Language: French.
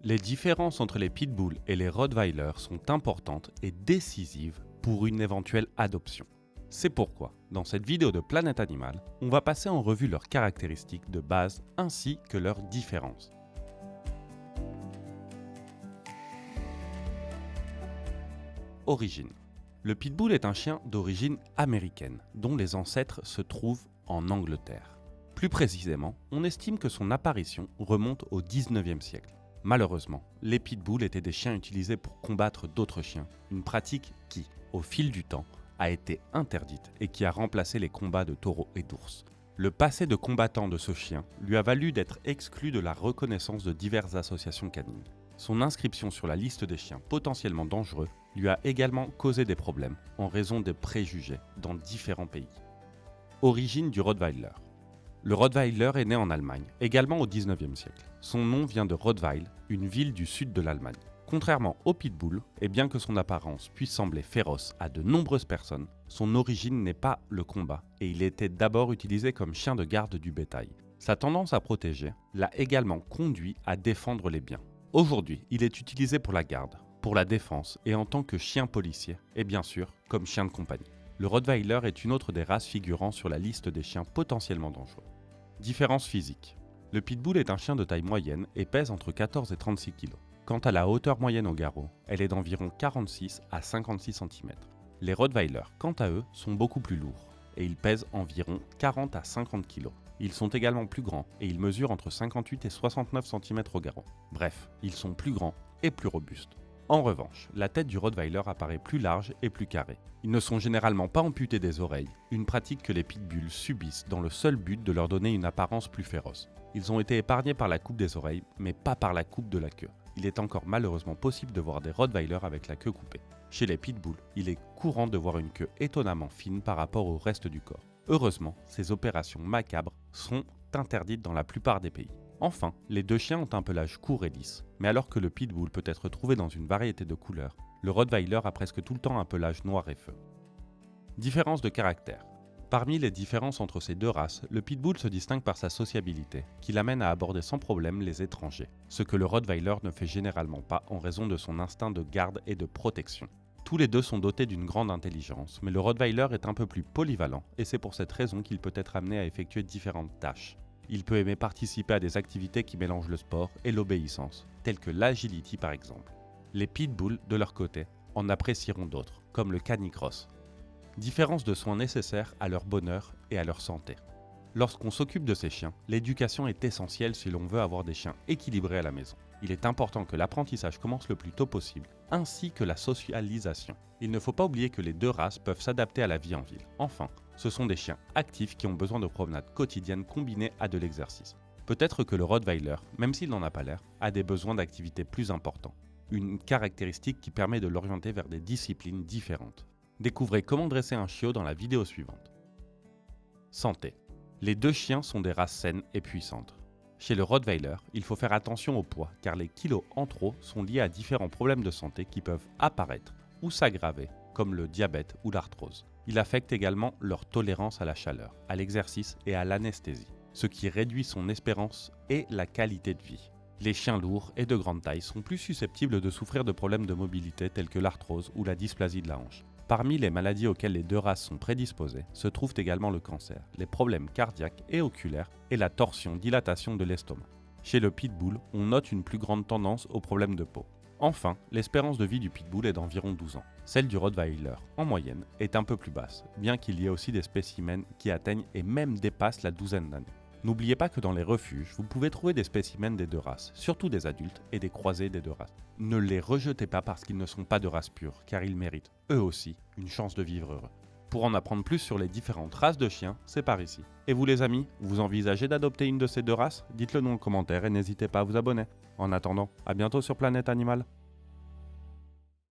Les différences entre les pitbulls et les rottweilers sont importantes et décisives pour une éventuelle adoption. C'est pourquoi, dans cette vidéo de Planète Animal, on va passer en revue leurs caractéristiques de base ainsi que leurs différences. Origine. Le pitbull est un chien d'origine américaine, dont les ancêtres se trouvent en Angleterre. Plus précisément, on estime que son apparition remonte au 19e siècle. Malheureusement, les pitbulls étaient des chiens utilisés pour combattre d'autres chiens, une pratique qui, au fil du temps, a été interdite et qui a remplacé les combats de taureaux et d'ours. Le passé de combattant de ce chien lui a valu d'être exclu de la reconnaissance de diverses associations canines. Son inscription sur la liste des chiens potentiellement dangereux lui a également causé des problèmes en raison des préjugés dans différents pays. Origine du Rottweiler. Le Rottweiler est né en Allemagne, également au 19e siècle. Son nom vient de Rottweil, une ville du sud de l'Allemagne. Contrairement au pitbull, et bien que son apparence puisse sembler féroce à de nombreuses personnes, son origine n'est pas le combat et il était d'abord utilisé comme chien de garde du bétail. Sa tendance à protéger l'a également conduit à défendre les biens. Aujourd'hui, il est utilisé pour la garde, pour la défense et en tant que chien policier, et bien sûr comme chien de compagnie. Le Rottweiler est une autre des races figurant sur la liste des chiens potentiellement dangereux. Différence physique. Le pitbull est un chien de taille moyenne et pèse entre 14 et 36 kg. Quant à la hauteur moyenne au garrot, elle est d'environ 46 à 56 cm. Les Rottweilers, quant à eux, sont beaucoup plus lourds et ils pèsent environ 40 à 50 kg. Ils sont également plus grands et ils mesurent entre 58 et 69 cm au garrot. Bref, ils sont plus grands et plus robustes. En revanche, la tête du Rottweiler apparaît plus large et plus carrée. Ils ne sont généralement pas amputés des oreilles, une pratique que les pitbulls subissent dans le seul but de leur donner une apparence plus féroce. Ils ont été épargnés par la coupe des oreilles, mais pas par la coupe de la queue. Il est encore malheureusement possible de voir des Rottweilers avec la queue coupée. Chez les pitbulls, il est courant de voir une queue étonnamment fine par rapport au reste du corps. Heureusement, ces opérations macabres sont interdites dans la plupart des pays. Enfin, les deux chiens ont un pelage court et lisse, mais alors que le pitbull peut être trouvé dans une variété de couleurs, le Rottweiler a presque tout le temps un pelage noir et feu. Différence de caractère. Parmi les différences entre ces deux races, le pitbull se distingue par sa sociabilité, qui l'amène à aborder sans problème les étrangers, ce que le Rottweiler ne fait généralement pas en raison de son instinct de garde et de protection. Tous les deux sont dotés d'une grande intelligence, mais le Rottweiler est un peu plus polyvalent, et c'est pour cette raison qu'il peut être amené à effectuer différentes tâches. Il peut aimer participer à des activités qui mélangent le sport et l'obéissance, telles que l'agility par exemple. Les pitbulls, de leur côté, en apprécieront d'autres, comme le canicross. Différence de soins nécessaires à leur bonheur et à leur santé. Lorsqu'on s'occupe de ces chiens, l'éducation est essentielle si l'on veut avoir des chiens équilibrés à la maison. Il est important que l'apprentissage commence le plus tôt possible, ainsi que la socialisation. Il ne faut pas oublier que les deux races peuvent s'adapter à la vie en ville. Enfin, ce sont des chiens actifs qui ont besoin de promenades quotidiennes combinées à de l'exercice. Peut-être que le Rottweiler, même s'il n'en a pas l'air, a des besoins d'activité plus importants. Une caractéristique qui permet de l'orienter vers des disciplines différentes. Découvrez comment dresser un chiot dans la vidéo suivante. Santé. Les deux chiens sont des races saines et puissantes. Chez le Rottweiler, il faut faire attention au poids car les kilos en trop sont liés à différents problèmes de santé qui peuvent apparaître ou s'aggraver, comme le diabète ou l'arthrose. Il affecte également leur tolérance à la chaleur, à l'exercice et à l'anesthésie, ce qui réduit son espérance et la qualité de vie. Les chiens lourds et de grande taille sont plus susceptibles de souffrir de problèmes de mobilité tels que l'arthrose ou la dysplasie de la hanche. Parmi les maladies auxquelles les deux races sont prédisposées se trouvent également le cancer, les problèmes cardiaques et oculaires et la torsion-dilatation de l'estomac. Chez le pitbull, on note une plus grande tendance aux problèmes de peau. Enfin, l'espérance de vie du pitbull est d'environ 12 ans. Celle du Rottweiler, en moyenne, est un peu plus basse, bien qu'il y ait aussi des spécimens qui atteignent et même dépassent la douzaine d'années. N'oubliez pas que dans les refuges, vous pouvez trouver des spécimens des deux races, surtout des adultes et des croisés des deux races. Ne les rejetez pas parce qu'ils ne sont pas de race pure, car ils méritent, eux aussi, une chance de vivre heureux. Pour en apprendre plus sur les différentes races de chiens, c'est par ici. Et vous les amis, vous envisagez d'adopter une de ces deux races? Dites-le nous en commentaire et n'hésitez pas à vous abonner. En attendant, à bientôt sur Planète Animal.